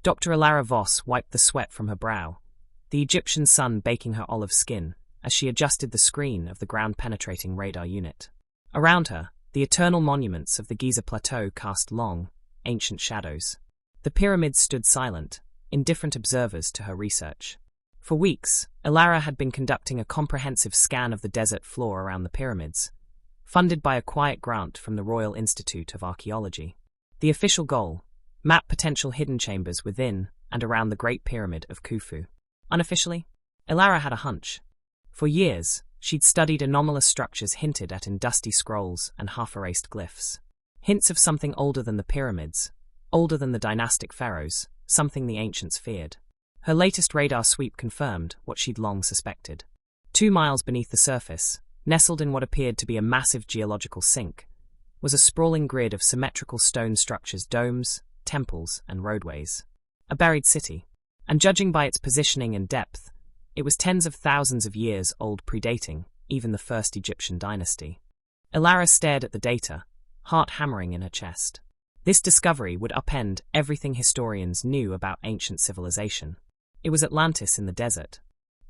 Dr. Alara Voss wiped the sweat from her brow, the Egyptian sun baking her olive skin as she adjusted the screen of the ground-penetrating radar unit. Around her, the eternal monuments of the Giza Plateau cast long, ancient shadows. The pyramids stood silent, indifferent observers to her research. For weeks, Alara had been conducting a comprehensive scan of the desert floor around the pyramids, funded by a quiet grant from the Royal Institute of Archaeology. The official goal: map potential hidden chambers within and around the Great Pyramid of Khufu. Unofficially, Alara had a hunch. For years, she'd studied anomalous structures hinted at in dusty scrolls and half-erased glyphs. Hints of something older than the pyramids, older than the dynastic pharaohs, something the ancients feared. Her latest radar sweep confirmed what she'd long suspected. 2 miles beneath the surface, nestled in what appeared to be a massive geological sink, was a sprawling grid of symmetrical stone structures, domes, temples, and roadways. A buried city. And judging by its positioning and depth, it was tens of thousands of years old, predating even the first Egyptian dynasty. Alara stared at the data, heart hammering in her chest. This discovery would upend everything historians knew about ancient civilization. It was Atlantis in the desert.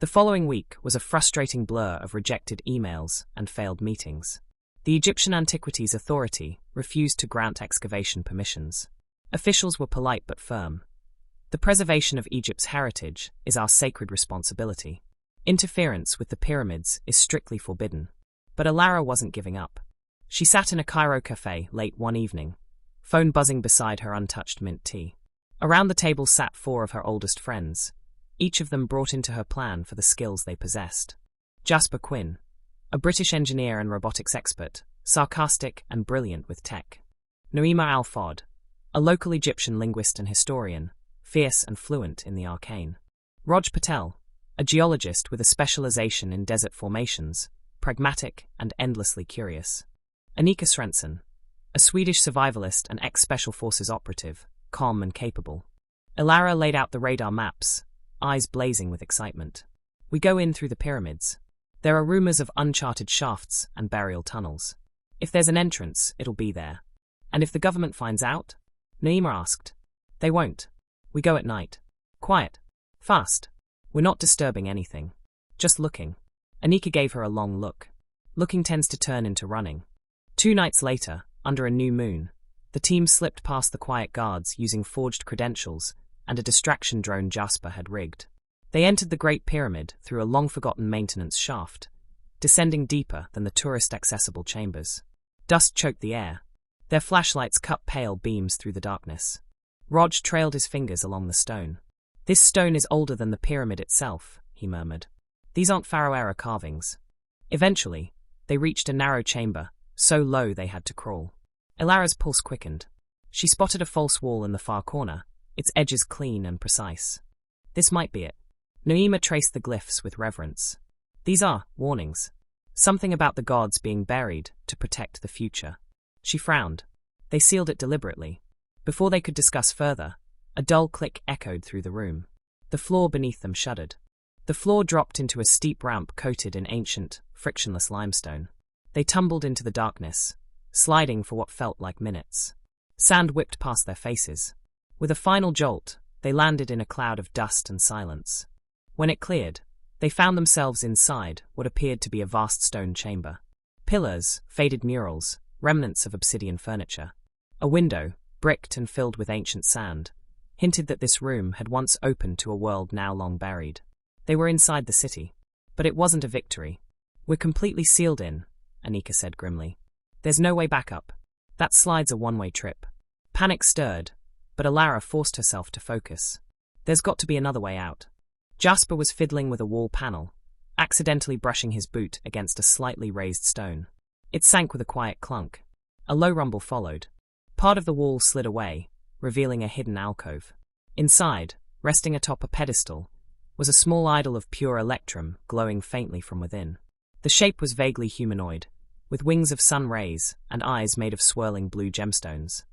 The following week was a frustrating blur of rejected emails and failed meetings. The Egyptian Antiquities Authority refused to grant excavation permissions. Officials were polite but firm. The preservation of Egypt's heritage is our sacred responsibility. Interference with the pyramids is strictly forbidden. But Alara wasn't giving up. She sat in a Cairo cafe late one evening, phone buzzing beside her untouched mint tea. Around the table sat 4 of her oldest friends, each of them brought into her plan for the skills they possessed. Jasper Quinn, a British engineer and robotics expert, sarcastic and brilliant with tech. Naima Al-Fod, a local Egyptian linguist and historian, fierce and fluent in the arcane. Roj Patel, a geologist with a specialization in desert formations, pragmatic and endlessly curious. Annika Svensson, a Swedish survivalist and ex-Special Forces operative, calm and capable. Alara laid out the radar maps, eyes blazing with excitement. We go in through the pyramids. There are rumors of uncharted shafts and burial tunnels. If there's an entrance, it'll be there. And if the government finds out? Naima asked. They won't. We go at night. Quiet. Fast. We're not disturbing anything. Just looking. Anika gave her a long look. Looking tends to turn into running. 2 nights later, under a new moon, the team slipped past the quiet guards using forged credentials and a distraction drone Jasper had rigged. They entered the Great Pyramid through a long-forgotten maintenance shaft, descending deeper than the tourist-accessible chambers. Dust choked the air. Their flashlights cut pale beams through the darkness. Roj trailed his fingers along the stone. This stone is older than the pyramid itself, he murmured. These aren't Pharaoh-era carvings. Eventually, they reached a narrow chamber, so low they had to crawl. Alara's pulse quickened. She spotted a false wall in the far corner, its edges clean and precise. This might be it. Naima traced the glyphs with reverence. These are warnings. Something about the gods being buried to protect the future. She frowned. They sealed it deliberately. Before they could discuss further, a dull click echoed through the room. The floor beneath them shuddered. The floor dropped into a steep ramp coated in ancient, frictionless limestone. They tumbled into the darkness, sliding for what felt like minutes. Sand whipped past their faces. With a final jolt, they landed in a cloud of dust and silence. When it cleared, they found themselves inside what appeared to be a vast stone chamber. Pillars, faded murals, remnants of obsidian furniture. A window, bricked and filled with ancient sand, hinted that this room had once opened to a world now long buried. They were inside the city. But it wasn't a victory. We're completely sealed in, Anika said grimly. There's no way back up. That slide's a one-way trip. Panic stirred, but Alara forced herself to focus. There's got to be another way out. Jasper was fiddling with a wall panel, accidentally brushing his boot against a slightly raised stone. It sank with a quiet clunk. A low rumble followed. Part of the wall slid away, revealing a hidden alcove. Inside, resting atop a pedestal, was a small idol of pure electrum glowing faintly from within. The shape was vaguely humanoid, with wings of sun rays and eyes made of swirling blue gemstones.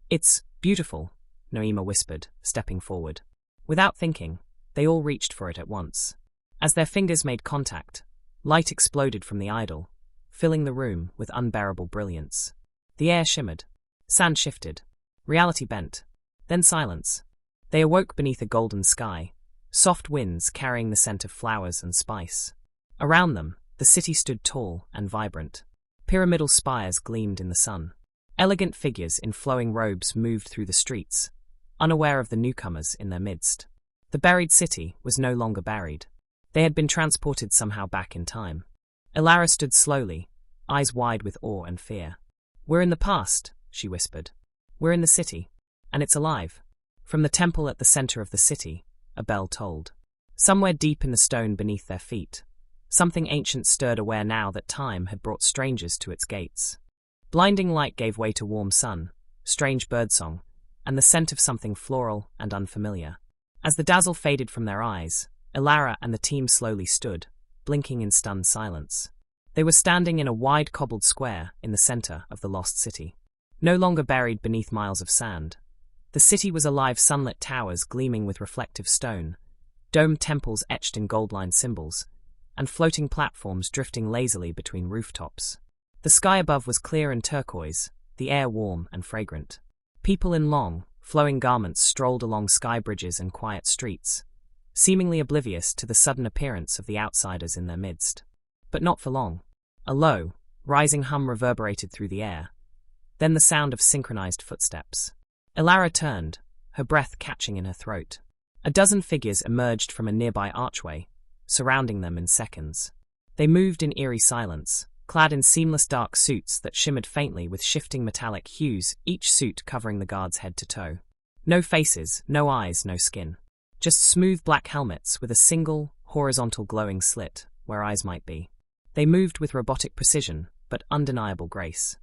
It's beautiful, Naima whispered, stepping forward. Without thinking, they all reached for it at once. As their fingers made contact, light exploded from the idol, filling the room with unbearable brilliance. The air shimmered. Sand shifted. Reality bent. Then silence. They awoke beneath a golden sky, soft winds carrying the scent of flowers and spice. Around them, the city stood tall and vibrant. Pyramidal spires gleamed in the sun. Elegant figures in flowing robes moved through the streets, unaware of the newcomers in their midst. The buried city was no longer buried. They had been transported somehow back in time. Elara stood slowly, eyes wide with awe and fear. "We're in the past," she whispered. "We're in the city, and it's alive." From the temple at the center of the city, a bell tolled. Somewhere deep in the stone beneath their feet, something ancient stirred, aware now that time had brought strangers to its gates. Blinding light gave way to warm sun, strange birdsong, and the scent of something floral and unfamiliar. As the dazzle faded from their eyes, Elara and the team slowly stood, blinking in stunned silence. They were standing in a wide cobbled square in the center of the lost city. No longer buried beneath miles of sand, the city was alive, sunlit towers gleaming with reflective stone, domed temples etched in gold-lined symbols, and floating platforms drifting lazily between rooftops. The sky above was clear and turquoise, the air warm and fragrant. People in long, flowing garments strolled along sky bridges and quiet streets, seemingly oblivious to the sudden appearance of the outsiders in their midst. But not for long. A low, rising hum reverberated through the air, then the sound of synchronized footsteps. Elara turned, her breath catching in her throat. A dozen figures emerged from a nearby archway, surrounding them in seconds. They moved in eerie silence, clad in seamless dark suits that shimmered faintly with shifting metallic hues, each suit covering the guards head to toe. No faces, no eyes, no skin. Just smooth black helmets with a single, horizontal glowing slit where eyes might be. They moved with robotic precision, but undeniable grace.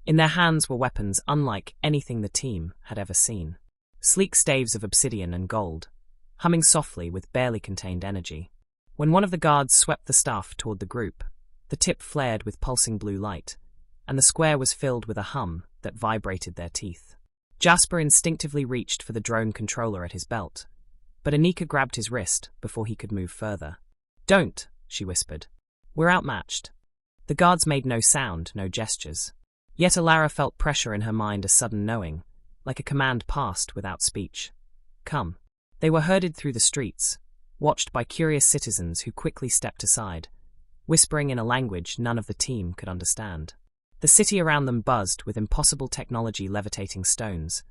In their hands were weapons unlike anything the team had ever seen. Sleek staves of obsidian and gold, humming softly with barely contained energy. When one of the guards swept the staff toward the group, the tip flared with pulsing blue light, and the square was filled with a hum that vibrated their teeth. Jasper instinctively reached for the drone controller at his belt, but Anika grabbed his wrist before he could move further. "Don't," she whispered. "We're outmatched." The guards made no sound, no gestures. Yet Elara felt pressure in her mind, a sudden knowing, like a command passed without speech. "Come." They were herded through the streets, watched by curious citizens who quickly stepped aside, whispering in a language none of the team could understand. The city around them buzzed with impossible technology, levitating stones,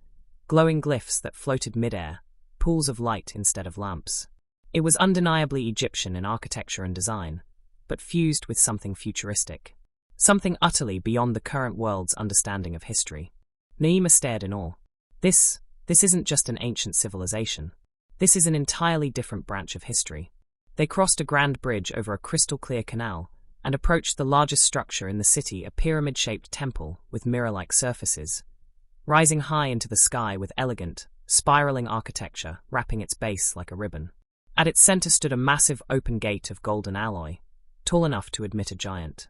glowing glyphs that floated midair, pools of light instead of lamps. It was undeniably Egyptian in architecture and design, but fused with something futuristic. Something utterly beyond the current world's understanding of history. Naima stared in awe. This isn't just an ancient civilization. This is an entirely different branch of history. They crossed a grand bridge over a crystal-clear canal and approached the largest structure in the city, a pyramid-shaped temple with mirror-like surfaces, rising high into the sky with elegant, spiraling architecture wrapping its base like a ribbon. At its center stood a massive open gate of golden alloy, tall enough to admit a giant.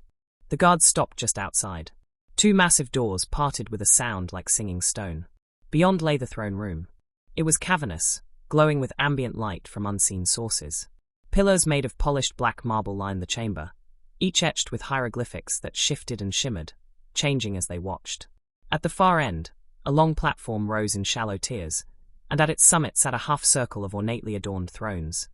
The guards stopped just outside. Two massive doors parted with a sound like singing stone. Beyond lay the throne room. It was cavernous, glowing with ambient light from unseen sources. Pillars made of polished black marble lined the chamber, each etched with hieroglyphics that shifted and shimmered, changing as they watched. At the far end, a long platform rose in shallow tiers, and at its summit sat a half-circle of ornately adorned thrones,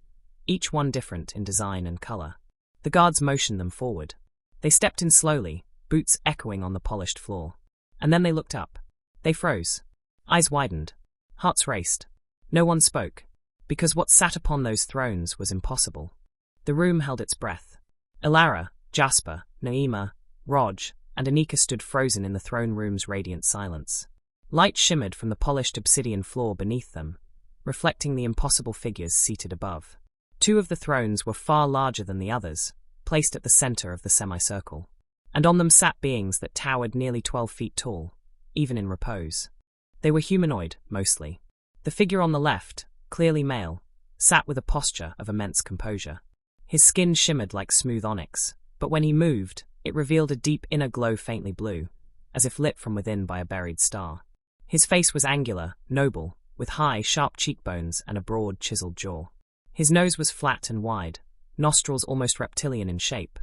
each one different in design and color. The guards motioned them forward. They stepped in slowly, boots echoing on the polished floor. And then they looked up. They froze. Eyes widened. Hearts raced. No one spoke, because what sat upon those thrones was impossible. The room held its breath. Elara, Jasper, Naima, Roj, and Anika stood frozen in the throne room's radiant silence. Light shimmered from the polished obsidian floor beneath them, reflecting the impossible figures seated above. Two of the thrones were far larger than the others, placed at the center of the semicircle, and on them sat beings that towered nearly 12 feet tall, even in repose. They were humanoid, mostly. The figure on the left, clearly male, sat with a posture of immense composure. His skin shimmered like smooth onyx, but when he moved, it revealed a deep inner glow, faintly blue, as if lit from within by a buried star. His face was angular, noble, with high, sharp cheekbones and a broad, chiseled jaw. His nose was flat and wide, nostrils almost reptilian in shape,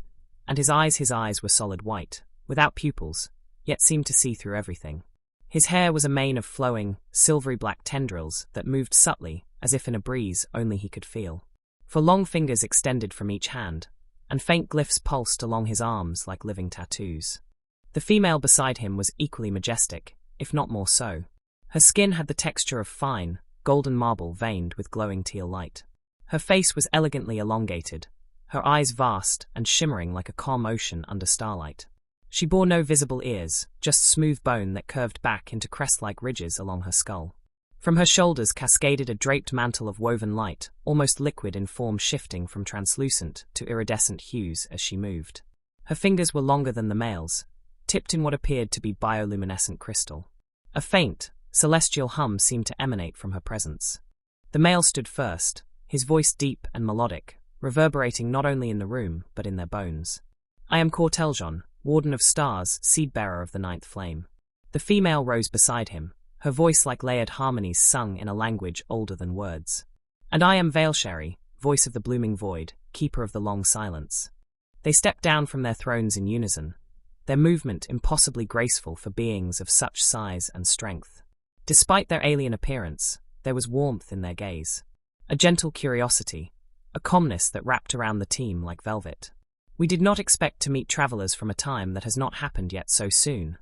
and his eyes were solid white, without pupils, yet seemed to see through everything. His hair was a mane of flowing, silvery black tendrils that moved subtly, as if in a breeze only he could feel. For long fingers extended from each hand, and faint glyphs pulsed along his arms like living tattoos. The female beside him was equally majestic, if not more so. Her skin had the texture of fine, golden marble veined with glowing teal light. Her face was elegantly elongated, her eyes vast and shimmering like a calm ocean under starlight. She bore no visible ears, just smooth bone that curved back into crest-like ridges along her skull. From her shoulders cascaded a draped mantle of woven light, almost liquid in form, shifting from translucent to iridescent hues as she moved. Her fingers were longer than the male's, tipped in what appeared to be bioluminescent crystal. A faint, celestial hum seemed to emanate from her presence. The male stood first, his voice deep and melodic, reverberating not only in the room but in their bones. "I am Corteljon, Warden of Stars, Seed-bearer of the Ninth Flame." The female rose beside him, her voice like layered harmonies sung in a language older than words. "And I am Veilsheri, Voice of the Blooming Void, Keeper of the Long Silence." They stepped down from their thrones in unison, their movement impossibly graceful for beings of such size and strength. Despite their alien appearance, there was warmth in their gaze, a gentle curiosity, a calmness that wrapped around the team like velvet. "We did not expect to meet travelers from a time that has not happened yet so soon,"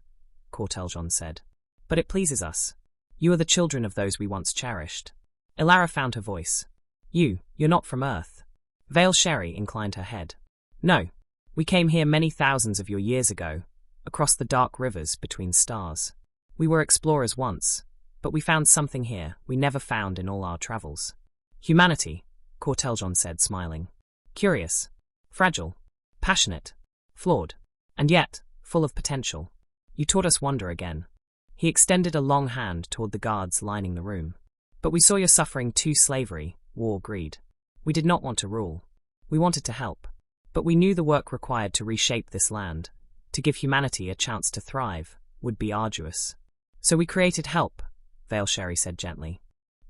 Corteljon said. "But it pleases us. You are the children of those we once cherished." Ilara found her voice. You're not from Earth." Veilsheri inclined her head. "No. We came here many thousands of your years ago, across the dark rivers between stars. We were explorers once, but we found something here we never found in all our travels." "Humanity," Corteljon said, smiling. "Curious, fragile, passionate, flawed, and yet full of potential. You taught us wonder again." He extended a long hand toward the guards lining the room. "But we saw your suffering too: slavery, war, greed. We did not want to rule. We wanted to help. But we knew the work required to reshape this land, to give humanity a chance to thrive, would be arduous. So we created help," Veilsheri said gently.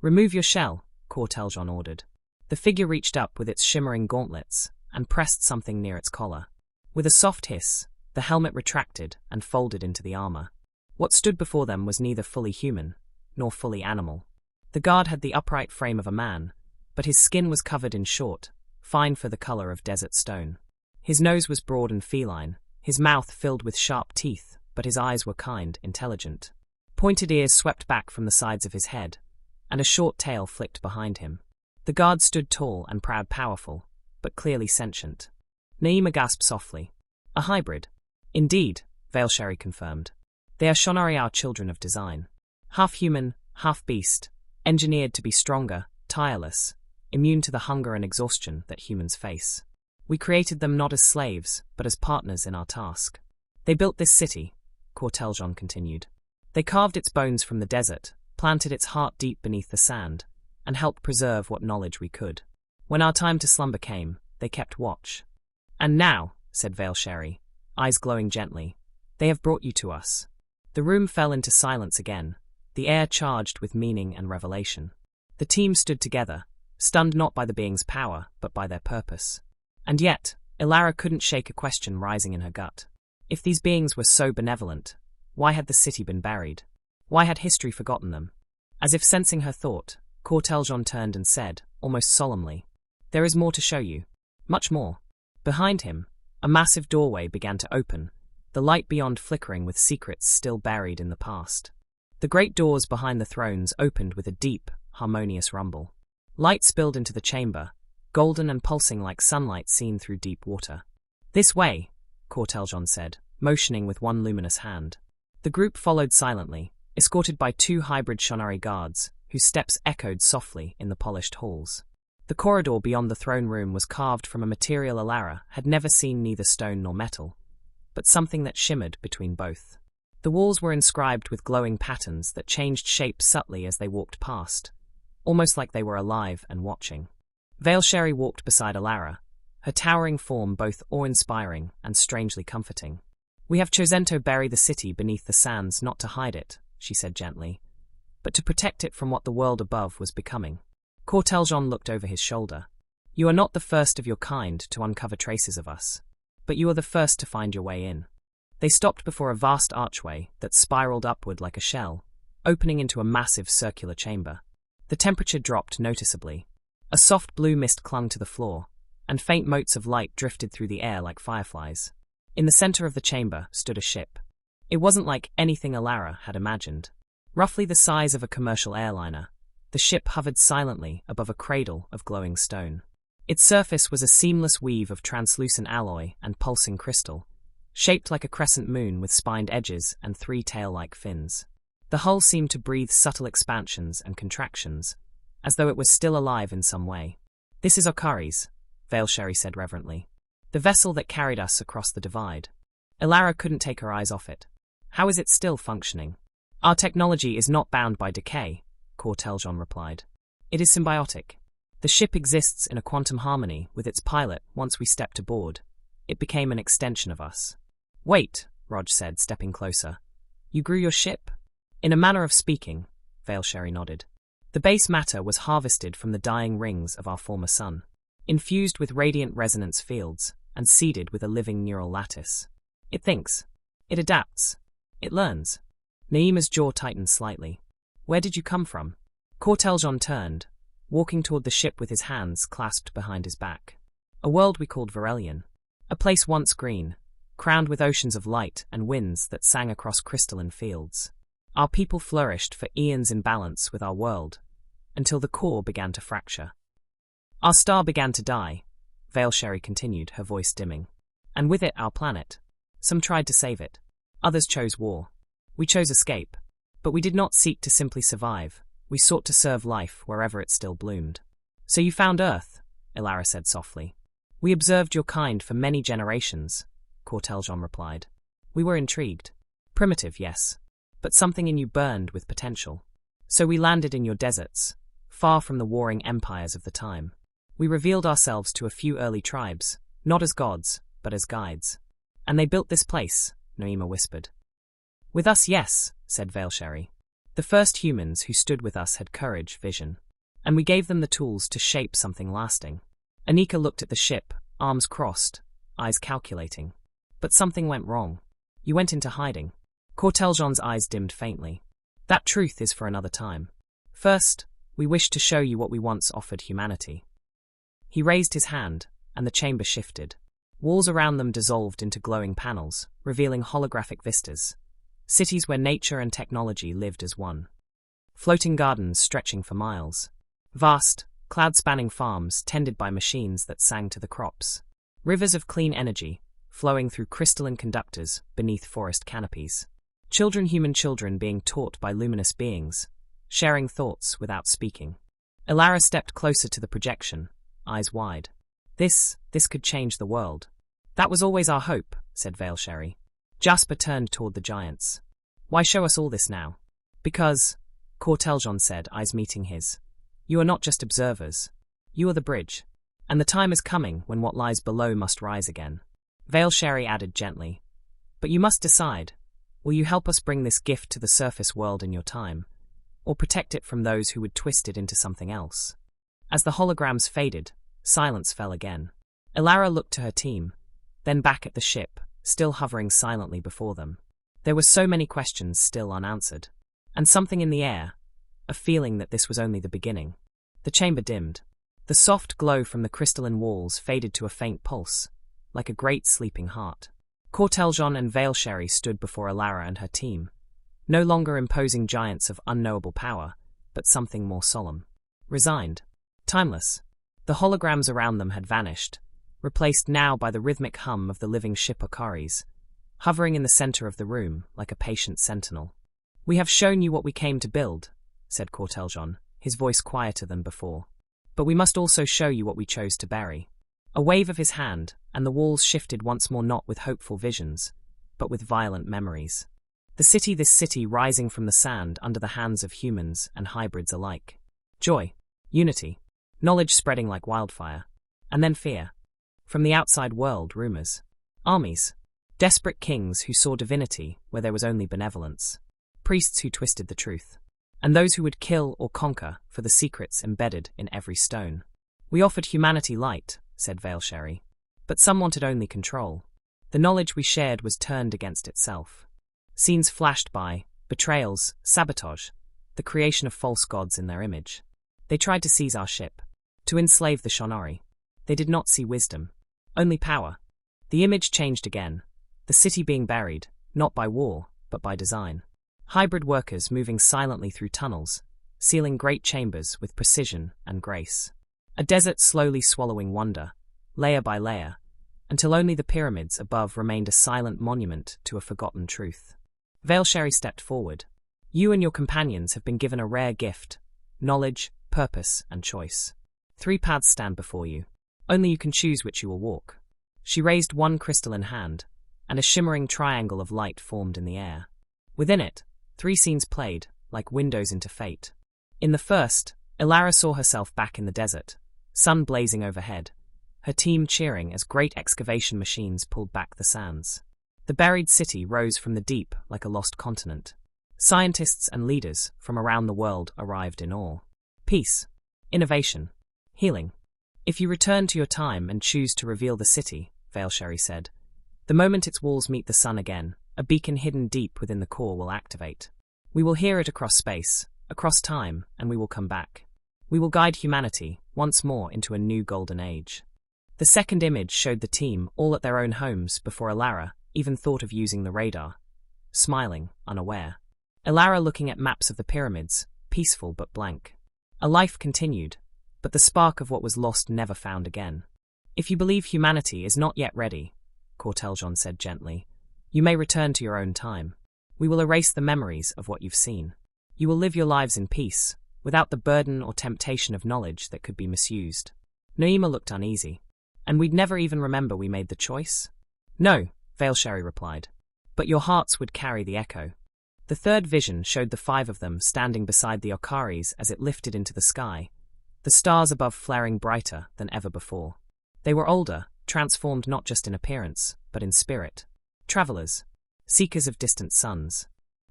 "Remove your shell," Corteljon ordered. The figure reached up with its shimmering gauntlets and pressed something near its collar. With a soft hiss, the helmet retracted and folded into the armor. What stood before them was neither fully human, nor fully animal. The guard had the upright frame of a man, but his skin was covered in short, fine for the color of desert stone. His nose was broad and feline, his mouth filled with sharp teeth, but his eyes were kind, intelligent. Pointed ears swept back from the sides of his head, and a short tail flicked behind him. The guard stood tall and proud, powerful, but clearly sentient. Naima gasped softly. "A hybrid." "Indeed," Veilsheri confirmed. "They are Shonari, our children of design. Half human, half beast, engineered to be stronger, tireless, immune to the hunger and exhaustion that humans face. We created them not as slaves, but as partners in our task. They built this city," Corteljon continued. "They carved its bones from the desert, planted its heart deep beneath the sand, and helped preserve what knowledge we could. When our time to slumber came, they kept watch. And now," said Veilsheri, eyes glowing gently, "they have brought you to us." The room fell into silence again, the air charged with meaning and revelation. The team stood together, stunned not by the being's power, but by their purpose. And yet, Ilara couldn't shake a question rising in her gut. If these beings were so benevolent, why had the city been buried? Why had history forgotten them? As if sensing her thought, Corteljon turned and said, almost solemnly, "There is more to show you. Much more." Behind him, a massive doorway began to open, the light beyond flickering with secrets still buried in the past. The great doors behind the thrones opened with a deep, harmonious rumble. Light spilled into the chamber, golden and pulsing like sunlight seen through deep water. "This way," Corteljon said, motioning with one luminous hand. The group followed silently, escorted by 2 hybrid Shonari guards, whose steps echoed softly in the polished halls. The corridor beyond the throne room was carved from a material Ilara had never seen, neither stone nor metal, but something that shimmered between both. The walls were inscribed with glowing patterns that changed shape subtly as they walked past, almost like they were alive and watching. Veilsheri walked beside Ilara, her towering form both awe-inspiring and strangely comforting. "We have chosen to bury the city beneath the sands not to hide it," she said gently, "but to protect it from what the world above was becoming." Corteljon looked over his shoulder. "You are not the first of your kind to uncover traces of us, but you are the first to find your way in." They stopped before a vast archway that spiraled upward like a shell, opening into a massive circular chamber. The temperature dropped noticeably. A soft blue mist clung to the floor, and faint motes of light drifted through the air like fireflies. In the center of the chamber stood a ship. It wasn't like anything Alara had imagined. Roughly the size of a commercial airliner, the ship hovered silently above a cradle of glowing stone. Its surface was a seamless weave of translucent alloy and pulsing crystal, shaped like a crescent moon with spined edges and three tail-like fins. The hull seemed to breathe subtle expansions and contractions, as though it was still alive in some way. "This is Okaris," Veilsheri said reverently. "The vessel that carried us across the divide." Alara couldn't take her eyes off it. "How is it still functioning?" "Our technology is not bound by decay," Corteljon replied. "It is symbiotic. The ship exists in a quantum harmony with its pilot. Once we stepped aboard, it became an extension of us." "Wait," Rog said, stepping closer. "You grew your ship?" "In a manner of speaking," Veilsheri nodded. "The base matter was harvested from the dying rings of our former sun, infused with radiant resonance fields, and seeded with a living neural lattice. It thinks. It adapts. It learns." Naima's jaw tightened slightly. "Where did you come from?" Corteljon turned, walking toward the ship with his hands clasped behind his back. "A world we called Verelion. A place once green, crowned with oceans of light and winds that sang across crystalline fields. Our people flourished for eons in balance with our world, until the core began to fracture. Our star began to die," Veilsheri continued, her voice dimming. "And with it our planet. Some tried to save it. Others chose war. We chose escape. But we did not seek to simply survive. We sought to serve life wherever it still bloomed." "So you found Earth," Alara said softly. "We observed your kind for many generations," Corteljon replied. "We were intrigued. Primitive, yes. But something in you burned with potential. So we landed in your deserts, far from the warring empires of the time. We revealed ourselves to a few early tribes, not as gods, but as guides. And they built this place," Naima whispered. "With us, yes," said Veilsheri. "The first humans who stood with us had courage, vision. And we gave them the tools to shape something lasting." Anika looked at the ship, arms crossed, eyes calculating. "But something went wrong. You went into hiding." Corteljon's eyes dimmed faintly. "That truth is for another time. First, we wish to show you what we once offered humanity." He raised his hand, and the chamber shifted. Walls around them dissolved into glowing panels, revealing holographic vistas. Cities where nature and technology lived as one. Floating gardens stretching for miles. Vast, cloud-spanning farms tended by machines that sang to the crops. Rivers of clean energy, flowing through crystalline conductors beneath forest canopies. Human children being taught by luminous beings, sharing thoughts without speaking. Alara stepped closer to the projection, eyes wide. This could change the world." "That was always our hope," said Veilsheri. Jasper turned toward the giants. "Why show us all this now?" "Because," Corteljon said, eyes meeting his, "you are not just observers. You are the bridge. And the time is coming when what lies below must rise again." Veilsheri added gently, "But you must decide. Will you help us bring this gift to the surface world in your time, or protect it from those who would twist it into something else?" As the holograms faded, silence fell again. Alara looked to her team, then back at the ship, still hovering silently before them. There were so many questions still unanswered. And something in the air, a feeling that this was only the beginning. The chamber dimmed. The soft glow from the crystalline walls faded to a faint pulse, like a great sleeping heart. Corteljon and Veilsheri stood before Alara and her team, no longer imposing giants of unknowable power, but something more solemn. Resigned. Timeless. The holograms around them had vanished, replaced now by the rhythmic hum of the living ship Okaris, hovering in the center of the room like a patient sentinel. "We have shown you what we came to build," said Corteljon, his voice quieter than before. "But we must also show you what we chose to bury." A wave of his hand, and the walls shifted once more, not with hopeful visions, but with violent memories. This city rising from the sand under the hands of humans and hybrids alike. Joy, unity, knowledge spreading like wildfire. And then fear. From the outside world, rumors. Armies. Desperate kings who saw divinity where there was only benevolence. Priests who twisted the truth. And those who would kill or conquer for the secrets embedded in every stone. "We offered humanity light," said Veilsheri. "But some wanted only control. The knowledge we shared was turned against itself. Scenes flashed by, betrayals, sabotage, the creation of false gods in their image. They tried to seize our ship, to enslave the Shonari. They did not see wisdom, only power. The image changed again, the city being buried, not by war, but by design. Hybrid workers moving silently through tunnels, sealing great chambers with precision and grace. A desert slowly swallowing wonder, layer by layer, until only the pyramids above remained a silent monument to a forgotten truth. Veilsheri stepped forward. You and your companions have been given a rare gift: knowledge, purpose, and choice. 3 paths stand before you. Only you can choose which you will walk. She raised one crystalline hand, and a shimmering triangle of light formed in the air. Within it, 3 scenes played, like windows into fate. In the first, Elara saw herself back in the desert, sun blazing overhead, her team cheering as great excavation machines pulled back the sands. The buried city rose from the deep like a lost continent. Scientists and leaders from around the world arrived in awe. Peace, innovation, healing. If you return to your time and choose to reveal the city, Veilsheri said, the moment its walls meet the sun again, a beacon hidden deep within the core will activate. We will hear it across space, across time, and we will come back. We will guide humanity once more into a new golden age. The second image showed the team all at their own homes before Elara even thought of using the radar, smiling, unaware. Elara looking at maps of the pyramids, peaceful but blank. A life continued, but the spark of what was lost never found again. If you believe humanity is not yet ready, Corteljon said gently, you may return to your own time. We will erase the memories of what you've seen. You will live your lives in peace, without the burden or temptation of knowledge that could be misused. Naima looked uneasy. And we'd never even remember we made the choice? No, Veilsheri replied. But your hearts would carry the echo. The third vision showed the 5 of them standing beside the Okaris as it lifted into the sky, the stars above flaring brighter than ever before. They were older, transformed not just in appearance, but in spirit. Travelers, seekers of distant suns.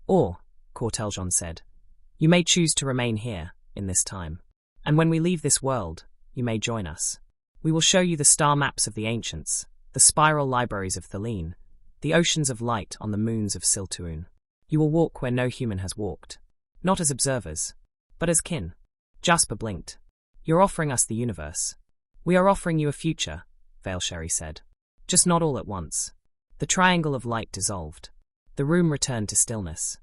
Or, Corteljon said, you may choose to remain here, in this time. And when we leave this world, you may join us. We will show you the star maps of the ancients, the spiral libraries of Thelene, the oceans of light on the moons of Siltuun. You will walk where no human has walked. Not as observers, but as kin. Jasper blinked. You're offering us the universe. We are offering you a future, Veilsheri said. Just not all at once. The triangle of light dissolved. The room returned to stillness.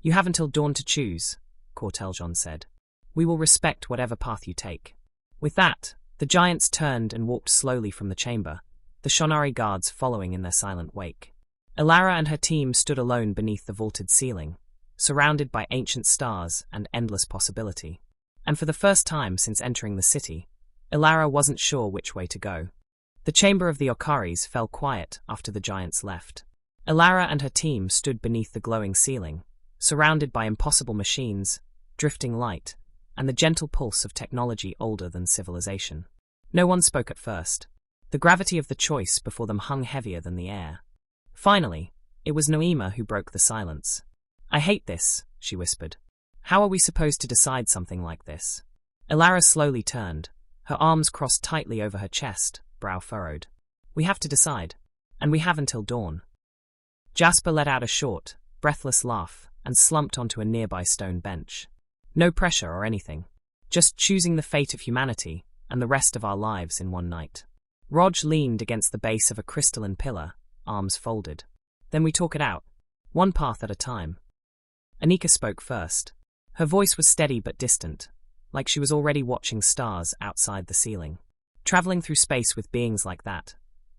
You have until dawn to choose, Corteljon said. We will respect whatever path you take. With that, the giants turned and walked slowly from the chamber, the Shonari guards following in their silent wake. Elara and her team stood alone beneath the vaulted ceiling, surrounded by ancient stars and endless possibility. And for the first time since entering the city, Elara wasn't sure which way to go. The chamber of the Okaris fell quiet after the giants left. Elara and her team stood beneath the glowing ceiling, surrounded by impossible machines, drifting light, and the gentle pulse of technology older than civilization. No one spoke at first. The gravity of the choice before them hung heavier than the air. Finally, it was Naima who broke the silence. I hate this, she whispered. How are we supposed to decide something like this? Elara slowly turned, her arms crossed tightly over her chest, brow furrowed. We have to decide. And we have until dawn. Jasper let out a short, breathless laugh and slumped onto a nearby stone bench. No pressure or anything. Just choosing the fate of humanity and the rest of our lives in one night. Rog leaned against the base of a crystalline pillar, arms folded. Then we talk it out, one path at a time. Anika spoke first. Her voice was steady but distant, like she was already watching stars outside the ceiling. Traveling through space with beings like that.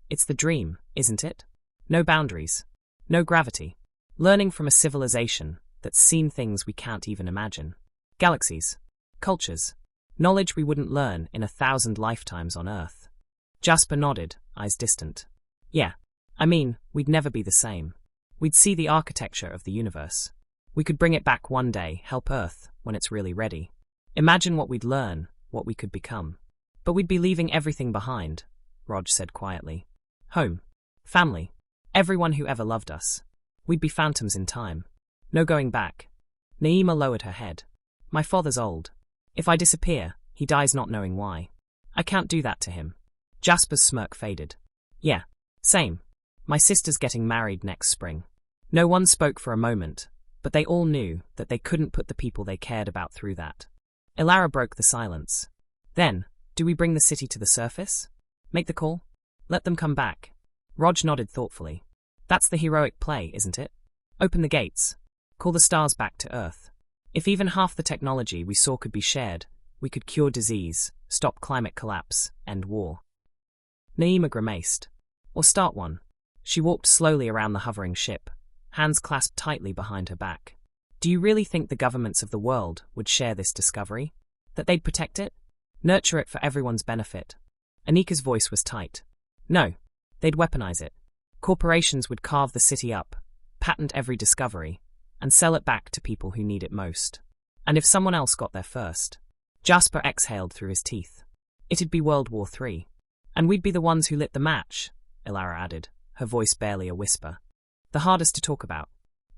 It's the dream, isn't it? No boundaries. No gravity. Learning from a civilization that's seen things we can't even imagine. Galaxies. Cultures. Knowledge we wouldn't learn in 1,000 lifetimes on Earth. Jasper nodded, eyes distant. Yeah. I mean, we'd never be the same. We'd see the architecture of the universe. We could bring it back one day, help Earth, when it's really ready. Imagine what we'd learn, what we could become. But we'd be leaving everything behind, Rog said quietly. Home. Family. Everyone who ever loved us. We'd be phantoms in time. No going back. Naima lowered her head. My father's old. If I disappear, he dies not knowing why. I can't do that to him. Jasper's smirk faded. Yeah. Same. My sister's getting married next spring. No one spoke for a moment, but they all knew that they couldn't put the people they cared about through that. Ilara broke the silence. Then, do we bring the city to the surface? Make the call? Let them come back. Rog nodded thoughtfully. That's the heroic play, isn't it? Open the gates. Call the stars back to Earth. If even half the technology we saw could be shared, we could cure disease, stop climate collapse, end war. Naima grimaced. Or start one. She walked slowly around the hovering ship, hands clasped tightly behind her back. Do you really think the governments of the world would share this discovery? That they'd protect it? Nurture it for everyone's benefit? Anika's voice was tight. No. They'd weaponize it. Corporations would carve the city up, patent every discovery, and sell it back to people who need it most. And if someone else got there first? Jasper exhaled through his teeth. It'd be World War III. And we'd be the ones who lit the match, Ilara added, her voice barely a whisper. The hardest to talk about.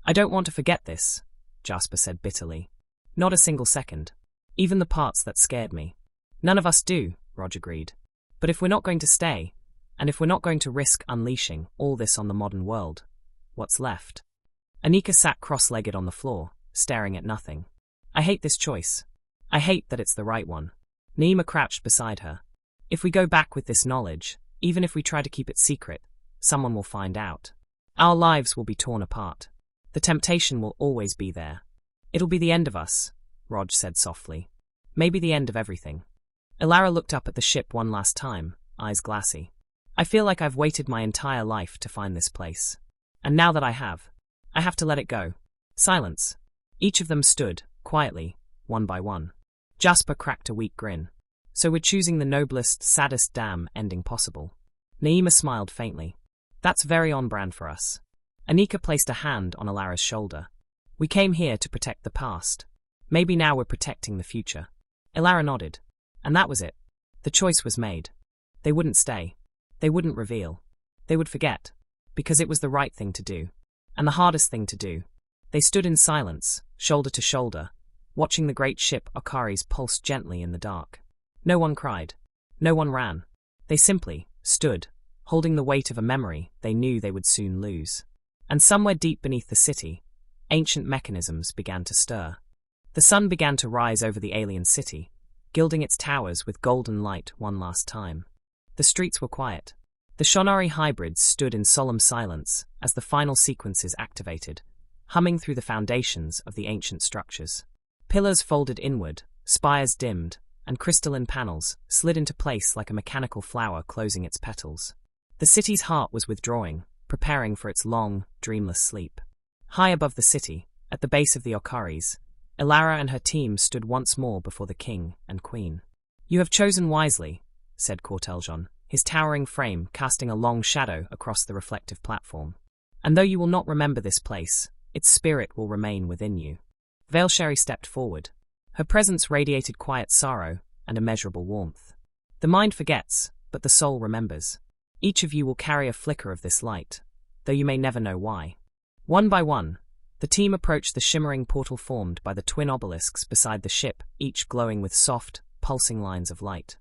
I don't want to forget this, Jasper said bitterly. Not a single second. Even the parts that scared me. None of us do, Rog agreed. But if we're not going to stay, and if we're not going to risk unleashing all this on the modern world, what's left? Anika sat cross-legged on the floor, staring at nothing. I hate this choice. I hate that it's the right one. Naima crouched beside her. If we go back with this knowledge, even if we try to keep it secret, someone will find out. Our lives will be torn apart. The temptation will always be there. It'll be the end of us, Rog said softly. Maybe the end of everything. Ilara looked up at the ship one last time, eyes glassy. I feel like I've waited my entire life to find this place. And now that I have to let it go. Silence. Each of them stood, quietly, one by one. Jasper cracked a weak grin. So we're choosing the noblest, saddest damn ending possible. Naima smiled faintly. That's very on-brand for us. Anika placed a hand on Ilara's shoulder. We came here to protect the past. Maybe now we're protecting the future. Ilara nodded. And that was it. The choice was made. They wouldn't stay. They wouldn't reveal. They would forget. Because it was the right thing to do. And the hardest thing to do. They stood in silence, shoulder to shoulder, watching the great ship Akaris pulse gently in the dark. No one cried. No one ran. They simply stood, holding the weight of a memory they knew they would soon lose. And somewhere deep beneath the city, ancient mechanisms began to stir. The sun began to rise over the alien city, gilding its towers with golden light one last time. The streets were quiet. The Shonari hybrids stood in solemn silence as the final sequences activated, humming through the foundations of the ancient structures. Pillars folded inward, spires dimmed, and crystalline panels slid into place like a mechanical flower closing its petals. The city's heart was withdrawing, preparing for its long, dreamless sleep. High above the city, at the base of the Okaris, Ilara and her team stood once more before the king and queen. You have chosen wisely, said Corteljon, his towering frame casting a long shadow across the reflective platform. And though you will not remember this place, its spirit will remain within you. Veilsheri stepped forward. Her presence radiated quiet sorrow and immeasurable warmth. The mind forgets, but the soul remembers. Each of you will carry a flicker of this light, though you may never know why. One by one, the team approached the shimmering portal formed by the twin obelisks beside the ship, each glowing with soft, pulsing lines of light.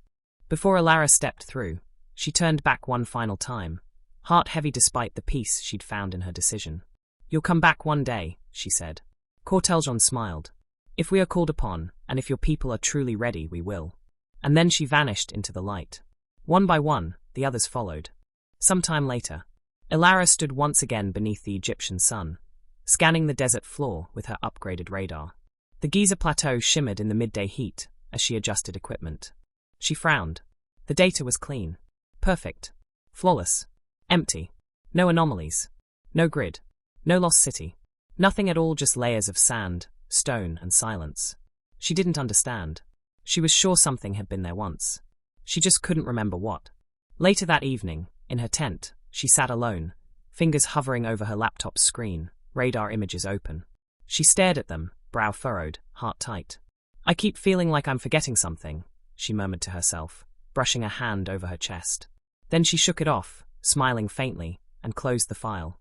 Before Ilara stepped through, she turned back one final time, heart heavy despite the peace she'd found in her decision. You'll come back one day, she said. Corteljon smiled. If we are called upon, and if your people are truly ready, we will. And then she vanished into the light. One by one, the others followed. Some time later, Ilara stood once again beneath the Egyptian sun, scanning the desert floor with her upgraded radar. The Giza Plateau shimmered in the midday heat as she adjusted equipment. She frowned. The data was clean. Perfect. Flawless. Empty. No anomalies. No grid. No lost city. Nothing at all, just layers of sand, stone, and silence. She didn't understand. She was sure something had been there once. She just couldn't remember what. Later that evening, in her tent, she sat alone, fingers hovering over her laptop's screen, radar images open. She stared at them, brow furrowed, heart tight. I keep feeling like I'm forgetting something, she murmured to herself, brushing a hand over her chest. Then she shook it off, smiling faintly, and closed the file.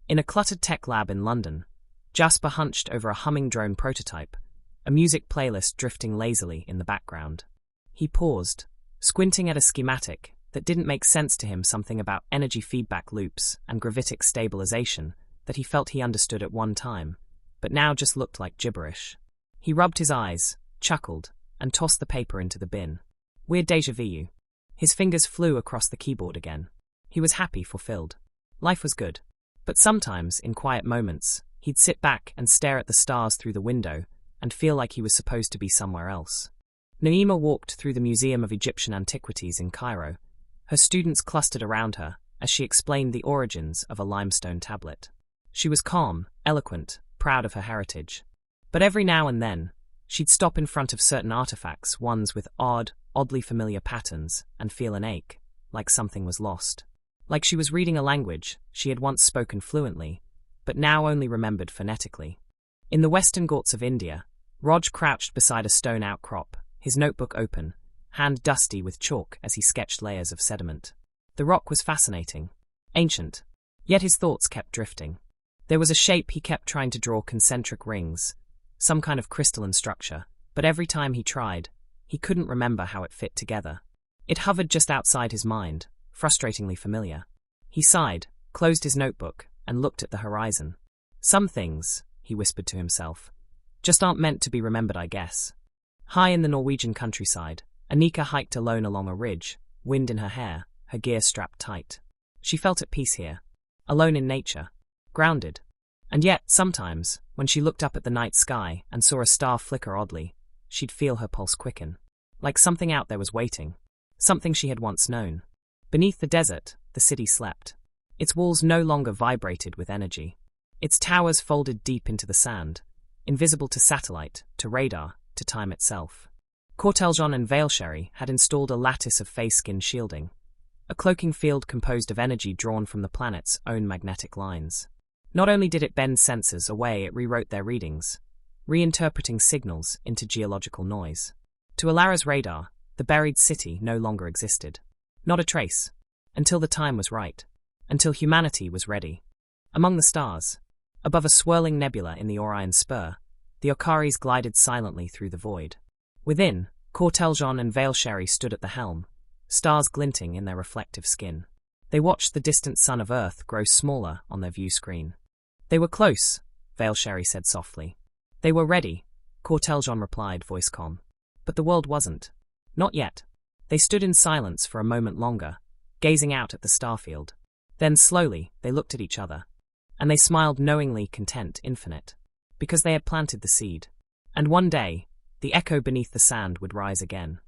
In a cluttered tech lab in London, Jasper hunched over a humming drone prototype, a music playlist drifting lazily in the background. He paused, squinting at a schematic, that didn't make sense to him, something about energy feedback loops and gravitic stabilization that he felt he understood at one time, but now just looked like gibberish. He rubbed his eyes, chuckled, and tossed the paper into the bin. Weird déjà vu. His fingers flew across the keyboard again. He was happy, fulfilled. Life was good. But sometimes, in quiet moments, he'd sit back and stare at the stars through the window and feel like he was supposed to be somewhere else. Naima walked through the Museum of Egyptian Antiquities in Cairo. Her students clustered around her as she explained the origins of a limestone tablet. She was calm, eloquent, proud of her heritage. But every now and then, she'd stop in front of certain artifacts, ones with oddly familiar patterns, and feel an ache, like something was lost. Like she was reading a language she had once spoken fluently, but now only remembered phonetically. In the Western Ghats of India, Raj crouched beside a stone outcrop, his notebook open, hand dusty with chalk as he sketched layers of sediment. The rock was fascinating, ancient, yet his thoughts kept drifting. There was a shape he kept trying to draw, concentric rings, some kind of crystalline structure, but every time he tried, he couldn't remember how it fit together. It hovered just outside his mind, frustratingly familiar. He sighed, closed his notebook, and looked at the horizon. Some things, he whispered to himself, just aren't meant to be remembered, I guess. High in the Norwegian countryside, Anika hiked alone along a ridge, wind in her hair, her gear strapped tight. She felt at peace here, alone in nature, grounded. And yet, sometimes, when she looked up at the night sky and saw a star flicker oddly, she'd feel her pulse quicken. Like something out there was waiting. Something she had once known. Beneath the desert, the city slept. Its walls no longer vibrated with energy. Its towers folded deep into the sand, invisible to satellite, to radar, to time itself. Corteljon and Valesheri had installed a lattice of phase-skin shielding, a cloaking field composed of energy drawn from the planet's own magnetic lines. Not only did it bend sensors away, it rewrote their readings, reinterpreting signals into geological noise. To Alara's radar, the buried city no longer existed. Not a trace. Until the time was right. Until humanity was ready. Among the stars, above a swirling nebula in the Orion Spur, the Okaris glided silently through the void. Within, Corteljon and Valesheri stood at the helm, stars glinting in their reflective skin. They watched the distant sun of Earth grow smaller on their view screen. They were close, Valesheri said softly. They were ready, Corteljon replied, voice calm. But the world wasn't. Not yet. They stood in silence for a moment longer, gazing out at the starfield. Then slowly, they looked at each other. And they smiled knowingly, content, infinite. Because they had planted the seed. And one day, the echo beneath the sand would rise again.